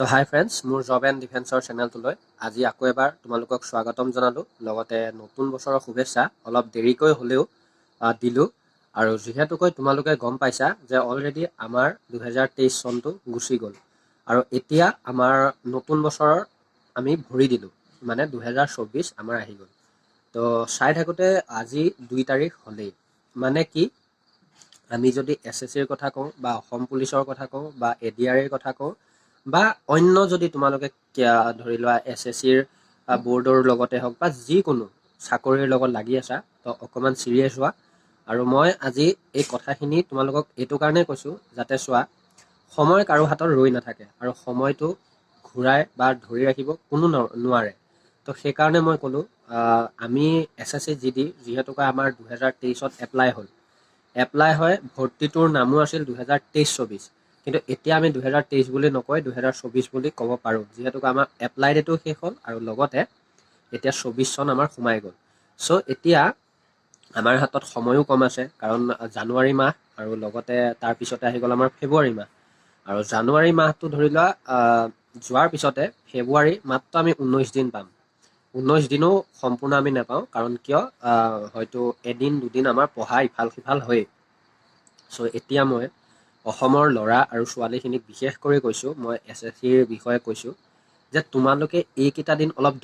তো হাই ফ্ৰেণ্ডছ, মোৰ job and ডিফেন্সৰ চেনেলটোলৈ আজি আকৌ এবাৰ তোমালোকক স্বাগতম জনালোঁ। লগতে নতুন বছৰৰ শুভেচ্ছা অলপ দেৰিকৈ হ'লেও দিলোঁ। আৰু যিহেতুকৈ তোমালোকে গম পাইছা যে অলৰেডি আমাৰ 2023 চনটো গুচি গ'ল আৰু এতিয়া আমাৰ নতুন বছৰৰ আমি ভৰি দিলোঁ, মানে 2024 আমাৰ আহি গ'ল। তো চাই থাকোঁতে আজি 2 তাৰিখ হ'লেই, মানে কি আমি যদি SSCৰ কথা কওঁ বা অসম পুলিচৰ কথা কওঁ বা ADRৰ কথা কওঁ বা অন্য যদি তোমালোকে ধৰি লোৱা SSCৰ বৰ্ডৰ লগতে হওক বা যিকোনো চাকৰিৰ লগত লাগি আছা, তো অকণমান চিৰিয়াছ হোৱা। আৰু মই আজি এই কথাখিনি তোমালোকক এইটো কাৰণেই কৈছোঁ যাতে চোৱা, সময় কাৰো হাতত ৰৈ নাথাকে আৰু সময়টো ঘূৰাই বা ধৰি ৰাখিব কোনো নোৱাৰে। তো সেইকাৰণে মই ক'লোঁ আমি SSC GD যিহেতুকে আমাৰ 2023ত এপ্লাই হ'ল, এপ্লাই হয় ভৰ্তিটোৰ নামো আছিল 2023-24, কিন্তু এতিয়া আমি 2023 বুলি নকয় 2024 বুলি ক'ব পাৰোঁ, যিহেতুকে আমাৰ এপ্লাই ডেটো শেষ হ'ল আৰু লগতে এতিয়া 24 চন আমাৰ সোমাই গ'ল। চ' এতিয়া আমাৰ হাতত সময়ো কম আছে, কাৰণ জানুৱাৰী মাহ আৰু লগতে তাৰপিছতে আহি গ'ল আমাৰ ফেব্ৰুৱাৰী মাহ। আৰু জানুৱাৰী মাহটো ধৰি লোৱা যোৱাৰ পিছতে ফেব্ৰুৱাৰী মাত্ৰ আমি 19 দিন পাম। 19 দিনো সম্পূৰ্ণ আমি নাপাওঁ, কাৰণ কিয় হয়তো এদিন দুদিন আমাৰ পঢ়া ইফাল সিফাল হয়েই। চ' এতিয়া মই অসমৰ ল'ৰা আৰু ছোৱালীখিনিক বিশেষ কৰি কৈছোঁ, মই SSCৰ বিষয়ে কৈছোঁ যে তোমালোকে এইকেইটা দিন অলপ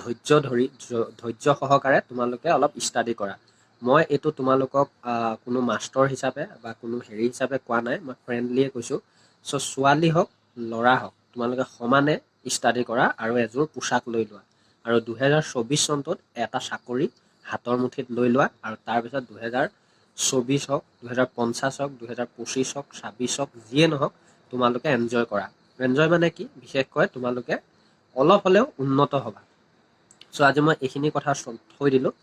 ধৈৰ্য সহকাৰে তোমালোকে অলপ ষ্টাডি কৰা। মই এইটো তোমালোকক কোনো মাষ্টৰ হিচাপে বা কোনো হিচাপে কোৱা নাই, মই ফ্ৰেণ্ডলিয়ে কৈছোঁ। চ' ছোৱালী হওক ল'ৰা হওক তোমালোকে সমানে ষ্টাডি কৰা আৰু এযোৰ পোছাক লৈ লোৱা। আৰু 2024 চনটোত এটা চাকৰি হাতৰ মুঠিত লৈ লোৱা, আৰু তাৰপিছত 2024 হওক 2050 হওক 2025 হওক 26 হওক যিয়ে নহওক তোমালোকে এনজয় কৰা। এনজয় মানে কি, বিশেষকৈ তোমালোকে অলপ হ'লেও উন্নত হ'বা। চ' আজি মই এইখিনি কথা থৈ দিলোঁ।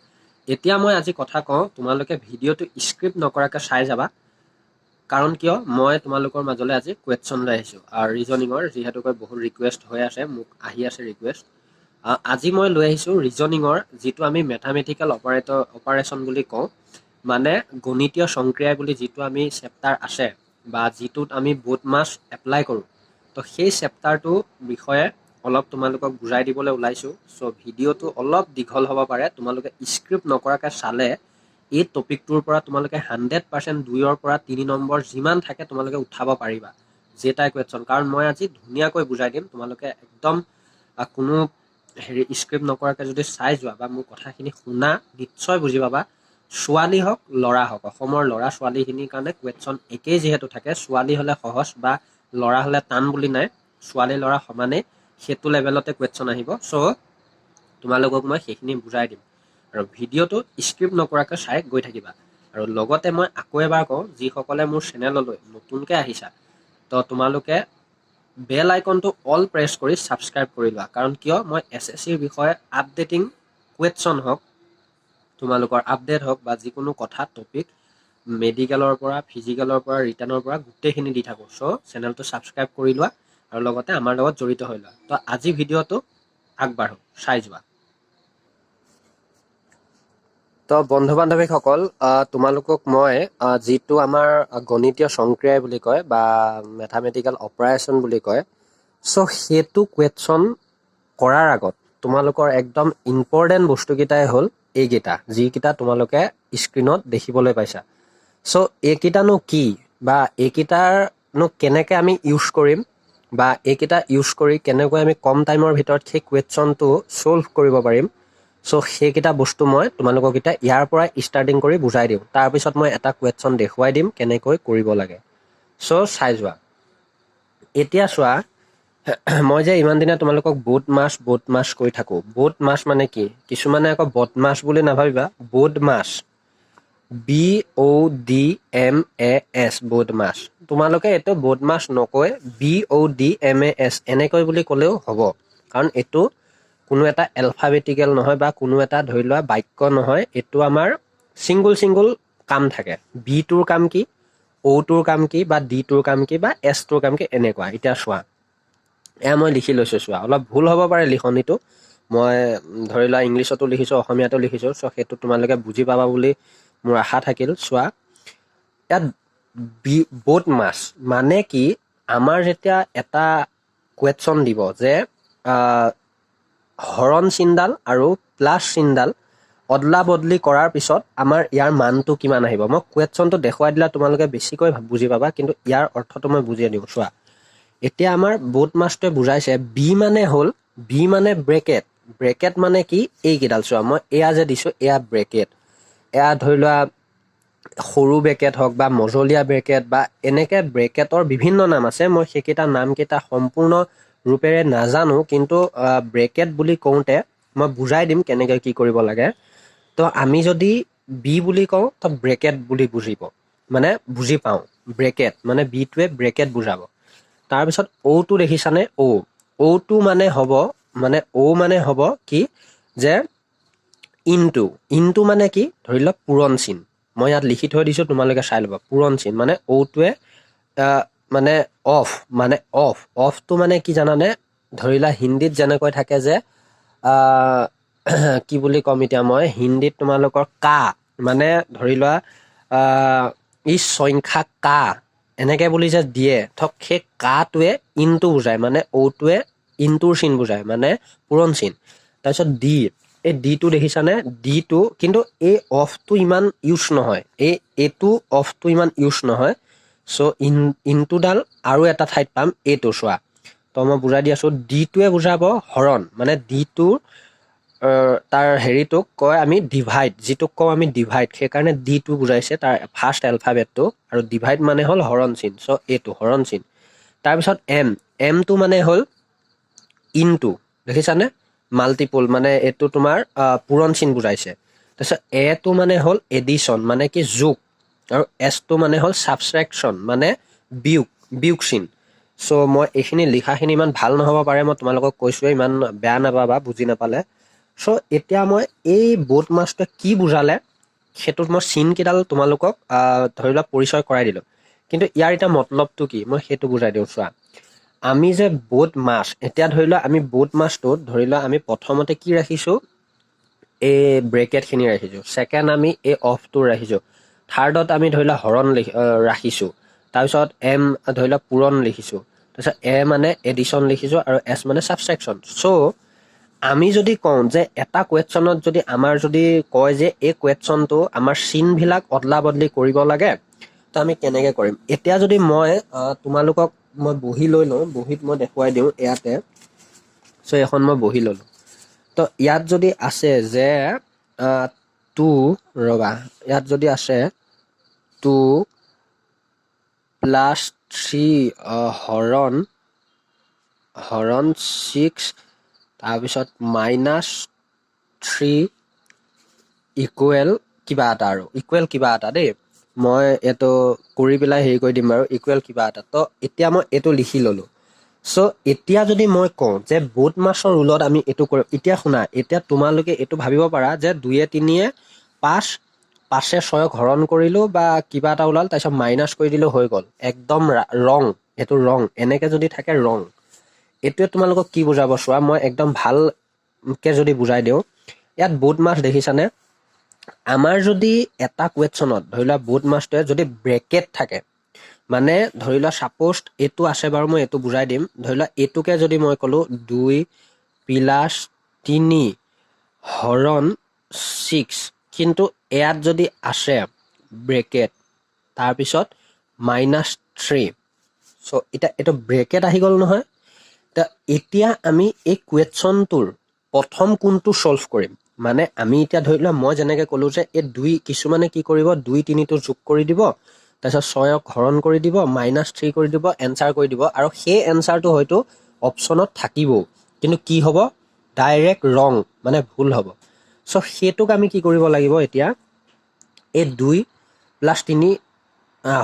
এতিয়া মই আজি কথা কওঁ, তোমালোকে ভিডিঅ'টো স্ক্ৰিপ্ট নকৰাকৈ চাই যাবা। কাৰণ কিয় মই তোমালোকৰ মাজলৈ আজি কুৱেশ্যন লৈ আহিছোঁ আৰু ৰিজনিঙৰ, যিহেতুকৈ বহুত ৰিকুৱেষ্ট হৈ আছে, মোক আহি আছে ৰিকুৱেষ্ট। আজি মই লৈ আহিছোঁ ৰিজনিঙৰ, যিটো আমি মেথামেটিকেল অপাৰেশ্যন বুলি কওঁ, মানে গণিতীয় সংক্ৰিয়া বুলি যিটো আমি চেপ্টাৰ আছে বা যিটোত আমি বোৰ্ড মাৰ্কছ এপ্লাই কৰোঁ, তো সেই চেপ্টাৰটোৰ বিষয়ে অলপ তোমালোকক বুজাই দিবলৈ ওলাইছোঁ। চ' ভিডিঅ'টো অলপ দীঘল হ'ব পাৰে, তোমালোকে স্ক্ৰিপ্ট নকৰাকৈ চালে এই টপিকটোৰ পৰা তোমালোকে 100% 2ৰ পৰা 3 নম্বৰ যিমান থাকে তোমালোকে উঠাব পাৰিবা, যেটাই কুৱেশ্যন। কাৰণ মই আজি ধুনীয়াকৈ বুজাই দিম, তোমালোকে একদম কোনো স্ক্ৰিপ্ট নকৰাকৈ যদি চাই যোৱা বা মোৰ কথাখিনি শুনা নিশ্চয় বুজি পাবা। ছোৱালী হওক ল'ৰা হওক, অসমৰ ল'ৰা ছোৱালীখিনিৰ কাৰণে কুৱেশ্যন একেই যিহেতু থাকে, ছোৱালী হ'লে সহজ বা ল'ৰা হ'লে টান বুলি নাই, ছোৱালী ল'ৰা সমানেই সেইটো লেভেলতে কুৱেশ্যন আহিব। চ' তোমালোকক মই সেইখিনি বুজাই দিম আৰু ভিডিঅ'টো স্ক্ৰিপ্ট নকৰাকৈ চাই গৈ থাকিবা। আৰু লগতে মই আকৌ এবাৰ কওঁ, যিসকলে মোৰ চেনেললৈ নতুনকৈ আহিছা, তো তোমালোকে বেল আইকনটো অল প্ৰেছ কৰি ছাবস্ক্ৰাইব কৰি লোৱা। কাৰণ কিয় মই SSCৰ বিষয়ে আপডেটিং কুৱেশ্যন হওক, তোমালোকৰ আপডেট হওক বা যিকোনো কথা টপিক মেডিকেলৰ পৰা ফিজিকেলৰ পৰা ৰিটাৰ্ণৰ পৰা গোটেইখিনি দি থাকোঁ। চ' চেনেলটো ছাবস্ক্ৰাইব কৰি লোৱা আৰু লগতে আমাৰ লগত জড়িত হৈ লোৱা। তো আজি ভিডিঅ'টো আগবাঢ়ো, চাই যোৱা। তো বন্ধু বান্ধৱীসকল, তোমালোকক মই যিটো আমাৰ গণিতীয় সংক্ৰিয়া বুলি কয় বা মেথামেটিকেল অপাৰেশ্যন বুলি কয়, চ' সেইটো কুৱেশ্যন কৰাৰ আগত তোমালোকৰ একদম ইম্পৰ্টেণ্ট বস্তুকেইটাই হ'ল এইকেইটা, যিকেইটা তোমালোকে স্ক্ৰীণত দেখিবলৈ পাইছা। চ' এইকেইটানো কি বা এইকেইটাৰনো কেনেকৈ আমি ইউজ কৰিম বা এইকেইটা ইউজ কৰি কেনেকৈ আমি কম টাইমৰ ভিতৰত সেই কুৱেশ্যনটো ছল্ভ কৰিব পাৰিম, চ' সেইকেইটা বস্তু মই তোমালোকক এতিয়া ইয়াৰ পৰাই ষ্টাৰ্টিং কৰি বুজাই দিওঁ। তাৰপিছত মই এটা কুৱেশ্যন দেখুৱাই দিম কেনেকৈ কৰিব লাগে। চ' চাই যোৱা। এতিয়া চোৱা, মই যে ইমান দিনে তোমালোকক বোৰ্ড মাছ কৈ থাকোঁ। বোৰ্ড মাছ মানে কি, কিছুমানে আকৌ বদমাছ বুলি নাভাবিবা, বোৰ্ড মাছ, BODMAS, বোৰ্ড মাছ। তোমালোকে এইটো বোৰ্ড মাছ নকৈ BODMAS এনেকৈ বুলি ক'লেও হ'ব, কাৰণ এইটো কোনো এটা এলফাবেটিকেল নহয় বা কোনো এটা ধৰি লোৱা বাক্য নহয়, এইটো আমাৰ ছিংগুল কাম থাকে। বিটোৰ কাম কি, অ'টোৰ কাম কি, বা ডিটোৰ কাম কি, বা এছটোৰ কাম কি, এনেকুৱা। এতিয়া চোৱা, এয়া মই লিখি লৈছোঁ, চোৱা, অলপ ভুল হ'ব পাৰে লিখনিটো, মই ধৰি লোৱা ইংলিছতো লিখিছোঁ অসমীয়াতো লিখিছোঁ, চ' সেইটো তোমালোকে বুজি পাবা বুলি মোৰ আশা থাকিল। চোৱা, ইয়াত বোৰ্ড মাছ মানে কি, আমাৰ যেতিয়া এটা কুৱেশ্যন দিব যে হৰণ চিনডাল আৰু প্লাছ চিনডাল অদলা বদলি কৰাৰ পিছত আমাৰ ইয়াৰ মানটো কিমান আহিব। মই কুৱেশ্যনটো দেখুৱাই দিলে তোমালোকে বেছিকৈ বুজি পাবা, কিন্তু ইয়াৰ অৰ্থটো মই বুজিয়ে দিওঁ। চোৱা, এতিয়া আমাৰ বোৰ্ড মাছটোৱে বুজাইছে বি মানে হ'ল, বি মানে ব্ৰেকেট। ব্ৰেকেট মানে কি, এইকেইডাল চোৱা, মই এয়া যে দিছোঁ এয়া ব্ৰেকেট। এয়া ধৰি লোৱা সৰু ব্ৰেকেট হওক বা মজলীয়া ব্ৰেকেট বা এনেকৈ ব্ৰেকেটৰ বিভিন্ন নাম আছে। মই সেইকেইটা নামকেইটা সম্পূৰ্ণ ৰূপেৰে নাজানো, কিন্তু ব্ৰেকেট বুলি কওঁতে মই বুজাই দিম কেনেকৈ কি কৰিব লাগে। তো আমি যদি বি বুলি কওঁ তো ব্ৰেকেট বুলি মানে বুজি পাওঁ। ব্ৰেকেট মানে বিটোৱে ব্ৰেকেট বুজাব। তাৰপিছত অ'টো দেখিছানে, অ'টো মানে হ'ব কি যে ইনটো মানে কি, ধৰি লওক পূৰণ চিন। মই ইয়াত লিখি থৈ দিছোঁ, তোমালোকে চাই ল'বা। পূৰণ চিন মানে অ'টোৱে মানে অফটো মানে কি জানানে, ধৰি লোৱা হিন্দীত যেনেকৈ থাকে যে কি বুলি ক'ম এতিয়া মই, হিন্দীত তোমালোকৰ কা মানে ধৰি লোৱা ই সংখ্যা কা এনেকে বুলি যে দিয়ে, সেই কাটোৱে ইনটো বুজায়, মানে অ'টোৱে ইনটোৰ চিন বুজায়, মানে পূৰণ চিন। তাৰপিছত এই ডিটো দেখিছানে, ডিটো কিন্তু এই অফটো ইমান ইউজ নহয়, এইটো অফটো ইমান ইউজ নহয়। চ' ইনটোডাল আৰু এটা ঠাইত পাম, এইটো চোৱা। তো মই বুজাই দি আছোঁ, ডিটোৱে বুজাব হৰণ, মানে ডিটোৰ তাৰ হেৰিটোক কয় আমি ডিভাইড, যিটোক কওঁ আমি ডিভাইড, সেইকাৰণে ডিটো বুজাইছে তাৰ ফাৰ্ষ্ট এলফাবেটটো, আৰু ডিভাইড মানে হ'ল হৰণ চিন। চ' এইটো হৰণ চিন। তাৰপিছত এমটো মানে হ'ল ইনটো, দেখিছানে, মাল্টিপুল, মানে এইটো তোমাৰ পূৰণ চিন বুজাইছে। তাৰপিছত এটো মানে হ'ল এডিশ্যন, মানে কি যোগ, আৰু এছটো মানে হ'ল ছাবষ্ট্ৰেকশ্যন, মানে বিয়োগ চিন। চ' মই এইখিনি লিখাখিনি ইমান ভাল নহ'ব পাৰে, মই তোমালোকক কৈছোঁৱে, ইমান বেয়া নাপাবা বুজি নাপালে। চ' এতিয়া মই এই বোৰ্ড মাছটোৱে কি বুজালে সেইটোত মই চিনকেইডাল তোমালোকক ধৰি লোৱা পৰিচয় কৰাই দিলোঁ, কিন্তু ইয়াৰ এতিয়া মতলবটো কি মই সেইটো বুজাই দিওঁ। চোৱা, আমি যে বোট মাছ, এতিয়া ধৰি লোৱা আমি বোট মাছটোত ধৰি লোৱা আমি প্ৰথমতে কি ৰাখিছোঁ, এই ব্ৰেকেটখিনি ৰাখিছোঁ। ছেকেণ্ড আমি এই অফটো ৰাখিছোঁ। থাৰ্ডত আমি ধৰি লোৱা হৰণ ৰাখিছোঁ। তাৰপিছত ধৰি লোৱা পূৰণ লিখিছোঁ। তাৰপিছত মানে এডিশ্যন লিখিছোঁ, আৰু এছ মানে ছাবষ্ট্ৰেকশ্যন। চ' আমি যদি কওঁ যে এটা কুৱেশ্যনত যদি আমাৰ যদি কয় যে এই কুৱেশ্যনটো আমাৰ চিনবিলাক অদলা বদলি কৰিব লাগে, তো আমি কেনেকৈ কৰিম। এতিয়া যদি মই তোমালোকক মই বহি লৈ লওঁ, বহীত মই দেখুৱাই দিওঁ ইয়াতে। চ' এখন মই বহি ল'লোঁ। তো ইয়াত যদি আছে যে ইয়াত যদি আছে 2+3 হৰণ 6, তাৰপিছত -3 ইকুৱেল কিবা এটা দেই, মই এইটো কৰি পেলাই হেৰি কৰি দিম বাৰু, ইকুৱেল কিবা এটা। তো এতিয়া মই এইটো লিখি ল'লোঁ। চ' এতিয়া যদি মই কওঁ যে বোট মাছৰ ৰুলত আমি এইটো কৰিম, এতিয়া শুনা, এতিয়া তোমালোকে এইটো ভাবিব পাৰা যে 2 3 5, 5 6 হৰণ কৰিলোঁ বা কিবা এটা ওলাল, তাৰপিছত মাইনাছ কৰি দিলোঁ, হৈ গ'ল। একদম ৰং, এইটো ৰং, এনেকৈ যদি থাকে ৰং। এইটোৱে তোমালোকক কি বুজাব চোৱা, মই একদম ভালকৈ যদি বুজাই দিওঁ। ইয়াত বোট মাছ দেখিছানে, আমাৰ যদি এটা কুৱেশ্যনত ধৰি লোৱা বোট মাছটোৱে যদি ব্ৰেকেট থাকে, মানে ধৰি লোৱা ছাপ'জ এইটো আছে বাৰু, মই এইটো বুজাই দিম। ধৰি লোৱা এইটোকে যদি মই ক'লোঁ 2+3 হৰণ 6, কিন্তু ইয়াত যদি আছে ব্ৰেকেট তাৰপিছত -3, চ' এতিয়া এইটো ব্ৰেকেট আহি গ'ল নহয়। এতিয়া আমি এই কুৱেশ্যনটোৰ প্ৰথম কোনটো ছল্ভ কৰিম, মানে আমি এতিয়া ধৰি লোৱা মই যেনেকৈ ক'লোঁ যে এই কিছুমানে কি কৰিব, 2 3টো যোগ কৰি দিব, তাৰপিছত 6ক হৰণ কৰি দিব, -3 কৰি দিব, এনচাৰ কৰি দিব, আৰু সেই এনচাৰটো হয়তো অপশ্যনত থাকিবও, কিন্তু কি হ'ব, ডাইৰেক্ট ৰং, মানে ভুল হ'ব। চ' সেইটোক আমি কি কৰিব লাগিব, এতিয়া এই 2+3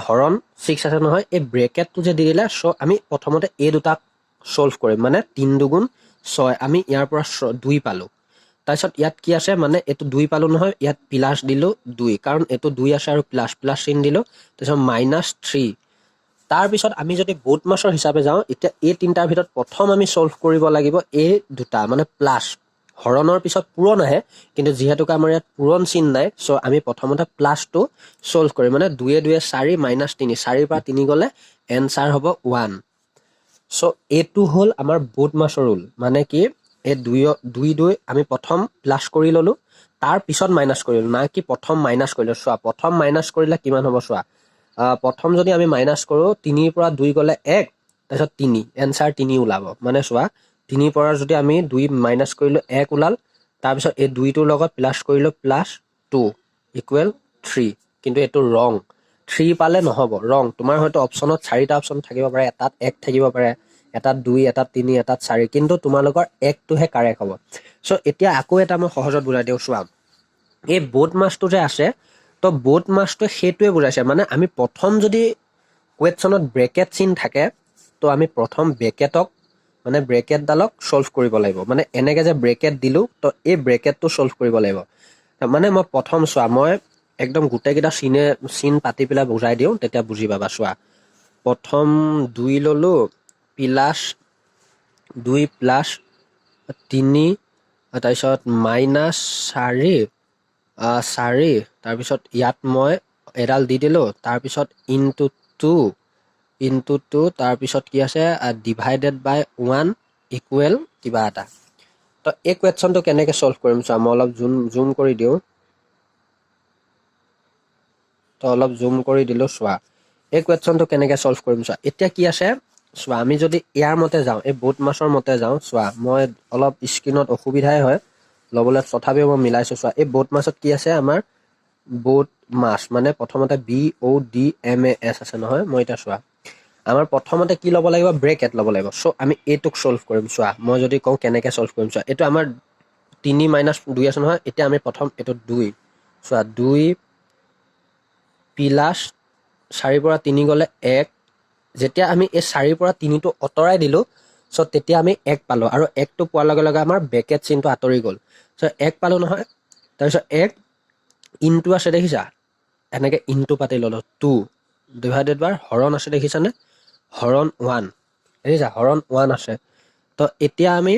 হৰণ 6 আছে নহয়, এই ব্ৰেকেটটো যে দি দিলে, চ' আমি প্ৰথমতে এই দুটাক ছল্ভ কৰিম, মানে 3 2 6, আমি ইয়াৰ পৰা 2 পালোঁ। তাৰপিছত ইয়াত কি আছে, মানে এইটো 2 পালোঁ নহয়, ইয়াত প্লাছ দিলোঁ 2, কাৰণ এইটো 2 আছে আৰু প্লাছ চিন দিলোঁ, তাৰপিছত -3। তাৰপিছত আমি যদি বোট মাছৰ হিচাপে যাওঁ, এতিয়া এই তিনিটাৰ ভিতৰত প্ৰথম আমি ছল্ভ কৰিব লাগিব এই দুটা, মানে প্লাছ। হৰণৰ পিছত পূৰণ আহে, কিন্তু যিহেতুকে আমাৰ ইয়াত পূৰণ চিন নাই, চ' আমি প্ৰথমতে প্লাছটো ছল্ভ কৰিম, মানে 2 2 4, -3, 4 পৰা 3 গ'লে এনচাৰ হ'ব 1। চ' এইটো হ'ল আমাৰ বোথ মাছৰ ৰুল, মানে কি এই দুই আমি প্ৰথম প্লাছ কৰি ল'লোঁ, তাৰ পিছত মাইনাছ কৰিলোঁ, না কি প্ৰথম মাইনাছ কৰিলোঁ। চোৱা প্ৰথম মাইনাছ কৰিলে কিমান হ'ব চোৱা, প্ৰথম যদি আমি মাইনাছ কৰোঁ 3ৰ পৰা 2 গ'লে 1, তাৰপিছত 3, এনচাৰ 3 ওলাব। মানে চোৱা 3ৰ পৰা যদি আমি 2 মাইনাছ কৰিলোঁ 1 ওলাল, তাৰপিছত এই 2টোৰ লগত প্লাছ কৰিলোঁ +2 ইকুৱেল 3, কিন্তু এইটো ৰং। 3 পালে নহ'ব, ৰং। তোমাৰ হয়তো অপশ্যনত 4টা অপশ্যন থাকিব পাৰে, এটাত 1 থাকিব পাৰে, এটাত 2, এটাত 3, এটাত 4, কিন্তু তোমালোকৰ 1টোহে কাৰেক্ট হ'ব। চ' এতিয়া আকৌ এটা মই সহজত বুজাই দিওঁ চোৱা, এই বোথ মাছটো যে আছে, তো বোথ মাছটোৱে সেইটোৱে বুজাইছে। মানে আমি প্ৰথম যদি কুৱেশ্যনত ব্ৰেকেট চিন থাকে, তো আমি প্ৰথম ব্ৰেকেটডালক ছল্ভ কৰিব লাগিব। মানে এনেকৈ যে ব্ৰেকেট দিলোঁ, তো এই ব্ৰেকেটটো ছল্ভ কৰিব লাগিব। মানে মই প্ৰথম চোৱা, মই একদম গোটেইকেইটা চিন পাতি পেলাই বুজাই দিওঁ, তেতিয়া বুজি পাবা। চোৱা প্ৰথম 2 ল'লোঁ, +2 + 3, তাৰপিছত -4, 4, তাৰপিছত ইয়াত মই এডাল দি দিলোঁ, তাৰপিছত ইনটু 2, তাৰপিছত কি আছে /1 ইকুৱেল কিবা এটা। তো এই কুৱেশ্যনটো কেনেকৈ ছল্ভ কৰিম চোৱা, মই অলপ জুম কৰি দিওঁ, তো অলপ জুম কৰি দিলোঁ। চোৱা এই কুৱেশ্যনটো কেনেকৈ ছল্ভ কৰিম চোৱা, এতিয়া কি আছে চোৱা, আমি যদি ইয়াৰ মতে যাওঁ, এই বোথ মাছৰ মতে যাওঁ, চোৱা মই অলপ স্ক্ৰীণত অসুবিধাই হয় ল'বলৈ, তথাপিও মই মিলাইছোঁ। চোৱা এই বোথ মাছত কি আছে, আমাৰ বোথ মাছ মানে প্ৰথমতে BODMAS আছে নহয়। মই এতিয়া চোৱা, আমাৰ প্ৰথমতে কি ল'ব লাগিব, ব্ৰেকেট ল'ব লাগিব। চ' আমি এইটোক ছল্ভ কৰিম। চোৱা মই যদি কওঁ কেনেকৈ ছল্ভ কৰিম, চোৱা এইটো আমাৰ 3 - 2 আছে নহয়। এতিয়া আমি প্ৰথম এইটো 2, চোৱা 2 + 4 পৰা 3 গ'লে 1, যেতিয়া আমি এই 4 পৰা 3টো আঁতৰাই দিলোঁ, চ' তেতিয়া আমি 1 পালোঁ, আৰু 1টো পোৱাৰ লগে লগে আমাৰ ব্ৰেকেট চিনটো আঁতৰি গ'ল। চ' 1 পালোঁ নহয়, তাৰপিছত 1 ইনটু আছে দেখিছা, এনেকৈ ইনটু পাতি ল'লোঁ, 2 / হৰণ আছে দেখিছানে, হৰণ 1, দেখিছা হৰণ 1 আছে। তো এতিয়া আমি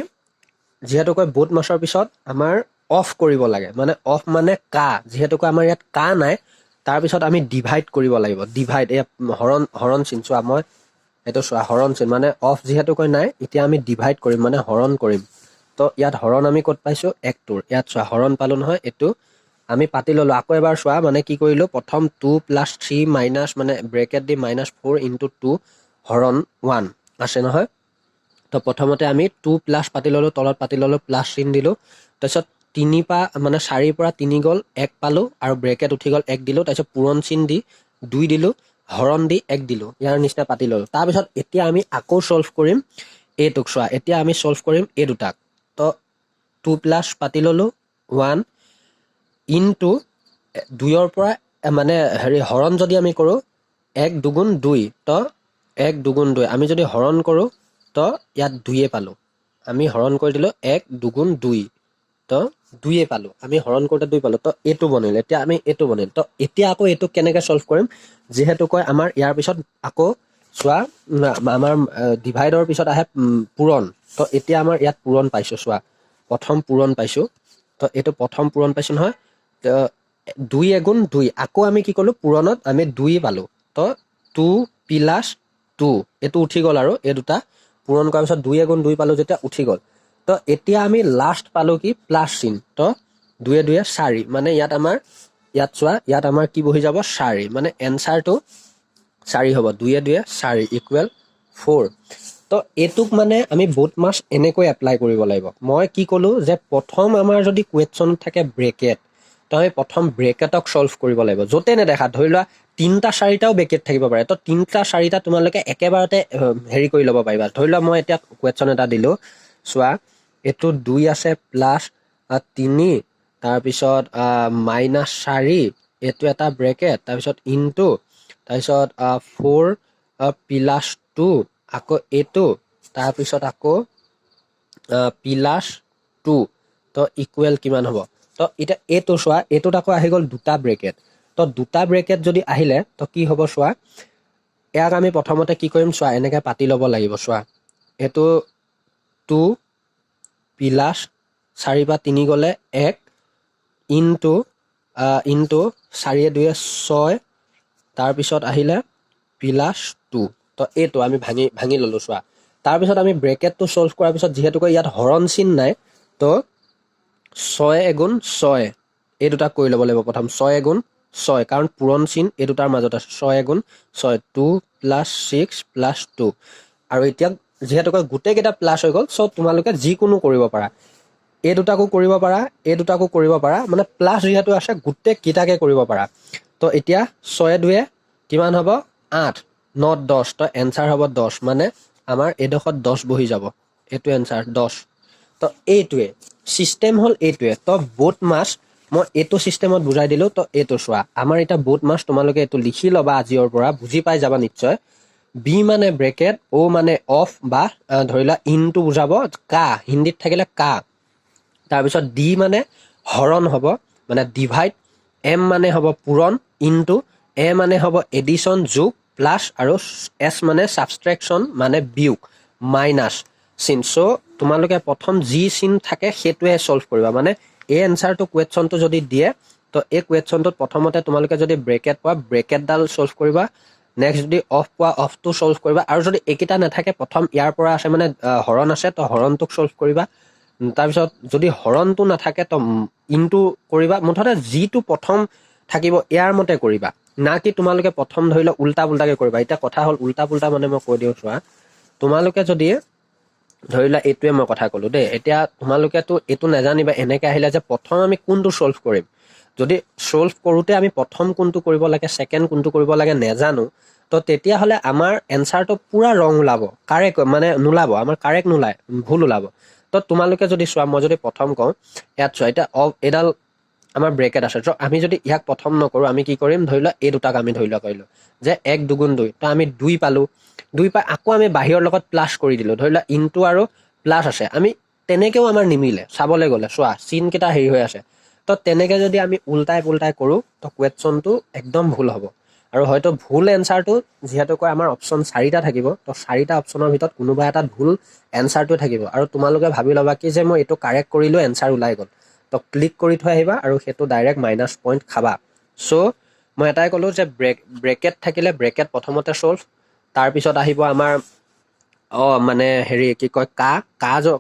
যিহেতুকৈ বোথ মাছৰ পিছত আমাৰ অফ কৰিব লাগে, মানে অফ মানে কা, যিহেতুকৈ আমাৰ ইয়াত কা নাই, তাৰপিছত আমি ডিভাইড কৰিব লাগিব। ডিভাইড, এই হৰণ চিন, চোৱা মই এইটো চোৱা হৰণ চিন, মানে অফ যিহেতুকৈ নাই, এতিয়া আমি ডিভাইড কৰিম, মানে হৰণ কৰিম। তো ইয়াত হৰণ আমি ক'ত পাইছোঁ, 1টোৰ, ইয়াত চোৱা হৰণ পালোঁ নহয়, এইটো আমি পাতি ল'লোঁ। আকৌ এবাৰ চোৱা, মানে কি কৰিলোঁ, প্ৰথম 2 + 3 মাইনাছ, মানে ব্ৰেকেট দি -4 × 2 হৰণ 1 আছে নহয়। তো প্ৰথমতে আমি 2 প্লাছ পাতি ল'লোঁ, তলত পাতি ল'লোঁ, প্লাছ চিন দিলোঁ, তাৰপিছত 4 পৰা 3 গ'ল, 1 পালোঁ, আৰু ব্ৰেকেট উঠি গ'ল, 1 দিলোঁ, তাৰপিছত পূৰণ চিন দি 2 দিলোঁ, হৰণ দি 1 দিলোঁ, ইয়াৰ নিচিনা পাতি ল'লোঁ। তাৰপিছত এতিয়া আমি আকৌ ছল্ভ কৰিম এইটোক। চোৱা এতিয়া আমি ছল্ভ কৰিম এই দুটাক। তো 2 প্লাছ পাতি ল'লোঁ 1 ইনটু 2ৰ পৰা, মানে হৰণ যদি আমি কৰোঁ 1 × 2 = 2, তো 1 × 2 = 2, আমি যদি হৰণ কৰোঁ তো ইয়াত 2 পালোঁ, আমি হৰণ কৰি দিলোঁ 1 × 2 = 2, তো 2 পালোঁ, আমি হৰণ কৰোঁতে 2 পালোঁ। তো এইটো বনিল, এতিয়া আমি এইটো বনিল। তো এতিয়া আকৌ এইটোক কেনেকৈ ছল্ভ কৰিম, যিহেতুকৈ আমাৰ ইয়াৰ পিছত আকৌ চোৱা, আমাৰ ডিভাইডৰ পিছত আহে পূৰণ। তো এতিয়া আমাৰ ইয়াত পূৰণ পাইছোঁ, চোৱা প্ৰথম পূৰণ পাইছোঁ। তো এইটো প্ৰথম পূৰণ পাইছোঁ নহয়, তো 2 × 2, আকৌ আমি কি ক'লোঁ, পূৰণত আমি 2 পালোঁ। তো 2 + 2, এইটো উঠি গ'ল, আৰু এই দুটা পূৰণ কৰাৰ পিছত 2 × 2 পালোঁ যেতিয়া, উঠি গ'ল। তো এতিয়া আমি লাষ্ট পালোঁ কি, প্লাছ চিন। তো 2 × 2 = 4, মানে ইয়াত আমাৰ, ইয়াত চোৱা, ইয়াত আমাৰ কি বহি যাব, 4, মানে এনচাৰটো 4 হ'ব। 2 × 2 = 4 ইকুৱেল 4। তো এইটোক মানে আমি বোথ মাছ এনেকৈ এপ্লাই কৰিব লাগিব। মই কি ক'লোঁ যে প্ৰথম আমাৰ যদি কুৱেশ্যন থাকে ব্ৰেকেট, তো আমি প্ৰথম ব্ৰেকেটক ছল্ভ কৰিব লাগিব। য'তে নেদেখা, ধৰি লোৱা 3টা 4টাও ব্ৰেকেট থাকিব পাৰে, তো 3টা 4টা তোমালোকে একেবাৰতে হেৰি কৰি ল'ব পাৰিবা। ধৰি লোৱা মই এতিয়া কুৱেশ্যন এটা দিলোঁ, চোৱা এইটো 2 আছে +3, তাৰপিছত -4, এইটো এটা ব্ৰেকেট, তাৰপিছত ইনটু, তাৰপিছত 4 + 2, আকৌ এইটো, তাৰপিছত আকৌ +2, তো ইকুৱেল কিমান হ'ব। তো এতিয়া এইটো চোৱা, এইটোত আকৌ আহি গ'ল 2টা ব্ৰেকেট। তো 2টা ব্ৰেকেট যদি আহিলে, তো কি হ'ব চোৱা, ইয়াক আমি প্ৰথমতে কি কৰিম, চোৱা এনেকৈ পাতি ল'ব লাগিব। চোৱা এইটো 2 + 4 পৰা 3 গ'লে 1 ইনটু 4 × 2 = 6, তাৰপিছত আহিলে +2। তো এইটো আমি ভাঙি ল'লোঁ। চোৱা তাৰপিছত আমি ব্ৰেকেটটো ছল্ভ কৰাৰ পিছত যিহেতুকৈ ইয়াত হৰণ চিন নাই, তো 6 এগুণ 6 এই দুটা কৰি ল'ব লাগিব প্ৰথম। 6 এগুণ 6 কাৰণ পূৰণ চিন এই দুটাৰ মাজত আছে। 6 এগুণ 6 2 + 6 + 2 আৰু এতিয়া যিহেতুকৈ গোটেইকেইটা প্লাছ হৈ গ'ল, চ' তোমালোকে যিকোনো কৰিব পাৰা। এই দুটাকো কৰিব পাৰা, এই দুটাকো কৰিব পাৰা, মানে প্লাছ যিহেতু আছে গোটেইকেইটাকে কৰিব পাৰা। তো এতিয়া 6 2 কিমান হ'ব 8 9 10, তো এনচাৰ হ'ব 10, মানে আমাৰ এইডোখৰত 10 বহি যাব। এইটো এনচাৰ 10। তো এইটোৱে চিষ্টেম হ'ল এইটোৱে। তো বোট মাছ মই এইটো চিষ্টেমত বুজাই দিলোঁ। তো এইটো চোৱা, আমাৰ এতিয়া বোট মাছ তোমালোকে এইটো লিখি ল'বা আজিৰ পৰা, বুজি পাই যাবা নিশ্চয়। বি মানে ব্ৰেকেট, অ' মানে অফ বা ধৰি লোৱা ইনটো বুজাব, কা হিন্দীত থাকিলে কা। তাৰপিছত ডি মানে হৰণ হ'ব, মানে ডিভাইড। এম মানে হ'ব পূৰণ ইনটু, এ মানে হ'ব এডিশ্যন যোগ প্লাছ, আৰু এছ মানে ছাবষ্ট্ৰেকশ্যন মানে বিয়োগ মাইনাছ চিন। চ' তোমালোকে প্ৰথম যি চিন থাকে সেইটোৱে ছল্ভ কৰিবা। মানে এই এনচাৰটো কুৱেশ্যনটো যদি দিয়ে, তো এই কুৱেশ্যনটোত প্ৰথমতে তোমালোকে যদি ব্ৰেকেট পোৱা ব্ৰেকেটডাল ছল্ভ কৰিবা, নেক্সট যদি অফ পোৱা অফটো ছল্ভ কৰিবা, আৰু যদি এইকেইটা নাথাকে প্ৰথম ইয়াৰ পৰা আছে মানে হৰণ আছে, তো হৰণটোক ছল্ভ কৰিবা। তাৰপিছত যদি হৰণটো নাথাকে তো ইনটো কৰিবা। মুঠতে যিটো প্ৰথম থাকিব ইয়াৰ মতে কৰিবা, না কি তোমালোকে প্ৰথম ধৰি লওক উল্টা পুল্টাকে কৰিবা। এতিয়া কথা হ'ল উল্টা পুল্টা মানে মই কৈ দিওঁ চোৱা, তোমালোকে যদি ধৰি লোৱা এইটোৱে মই কথা ক'লো দেই, এতিয়া তোমালোকেতো এইটো নাজানিবা এনেকে আহিলে যে প্ৰথম আমি কোনটো ছল্ভ কৰিম। যদি ছল্ভ কৰোঁতে আমি প্ৰথম কোনটো কৰিব লাগে, ছেকেণ্ড কোনটো কৰিব লাগে নেজানো, তো তেতিয়াহ'লে আমাৰ এনচাৰটো পূৰা ৰং ওলাব, কাৰেক্ট মানে নোলাব, আমাৰ কাৰেক্ট নোলায়, ভুল ওলাব। তো তোমালোকে যদি চোৱা, মই যদি প্ৰথম কওঁ, ইয়াত চোৱা, এতিয়া এইডাল আমাৰ ব্ৰেকেট আছে। চ' আমি যদি ইয়াক প্ৰথম নকৰোঁ, আমি কি কৰিম, ধৰি লোৱা এই দুটাক আমি ধৰি লোৱা কৰিলোঁ যে 1 2 2, তো আমি 2 পালোঁ। 2 পাই আকৌ আমি বাহিৰৰ লগত প্লাছ কৰি দিলোঁ, ধৰি লোৱা ইনটো আৰু প্লাছ আছে, আমি তেনেকেও আমাৰ নিমিলে। চাবলৈ গ'লে চোৱা চিনকেইটা হেৰি হৈ আছে। তো তেনেকৈ যদি আমি উল্টাই পুল্টাই কৰোঁ, তো কুৱেশ্যনটো একদম ভুল হ'ব। আৰু হয়তো ভুল এনচাৰটো যিহেতুকৈ আমাৰ অপশ্যন 4টা থাকিব, তো 4টা অপশ্যনৰ ভিতৰত কোনোবা এটাত ভুল এনচাৰটো থাকিব। আৰু তোমালোকে ভাবি ল'বা কি যে মই এইটো কাৰেক্ট কৰিলোঁ, এনচাৰ ওলাই গ'ল, তো ক্লিক কৰি থৈ আহিবা আৰু সেইটো ডাইৰেক্ট মাইনাছ পইণ্ট খাবা। চ' মই এটাই ক'লোঁ যে ব্ৰেকেট থাকিলে ব্ৰেকেট প্ৰথমতে ছল্ভ, তাৰপিছত আহিব আমাৰ মানে হেৰি কি কয়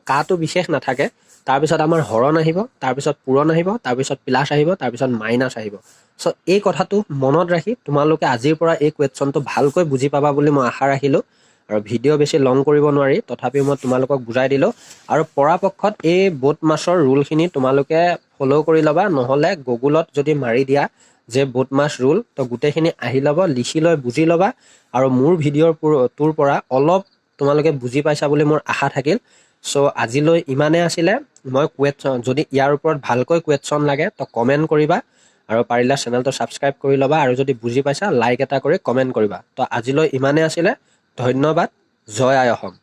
কাটো বিশেষ নাথাকে, তাৰপিছত আমাৰ হৰণ আহিব, তাৰপিছত পূৰণ আহিব, তাৰপিছত প্লাছ আহিব, তাৰপিছত মাইনাছ আহিব। চ' এই কথাটো মনত ৰাখি তোমালোকে আজিৰ পৰা এই কুৱেশ্যনটো ভালকৈ বুজি পাবা বুলি মই আশা ৰাখিলোঁ। আৰু ভিডিঅ' বেছি লং কৰিব নোৱাৰি, তথাপিও মই তোমালোকক বুজাই দিলোঁ। আৰু পৰাপক্ষত এই বোট মাছৰ ৰুলখিনি তোমালোকে ফ'ল' কৰি ল'বা, নহ'লে গুগলত যদি মাৰি দিয়া যে বোট মাছ ৰুল, তো গোটেইখিনি আহি ল'ব, লিখি লৈ বুজি ল'বা। আৰু মোৰ ভিডিঅ'ৰ তোৰ পৰা অলপ তোমালোকে বুজি পাইছা বুলি মোৰ আশা থাকিল। চ' আজিলৈ ইমানেই আছিলে। মই কুৱেশ্যন যদি ইয়াৰ ওপৰত ভালকৈ কুৱেশ্যন লাগে তো কমেণ্ট কৰিবা, আৰু পাৰিলে চেনেলটো ছাবস্ক্ৰাইব কৰি ল'বা, আৰু যদি বুজি পাইছা লাইক এটা কৰি কমেণ্ট কৰিবা। তো আজিলৈ ইমানেই আছিলে। ধন্যবাদ। জয় আই অসম।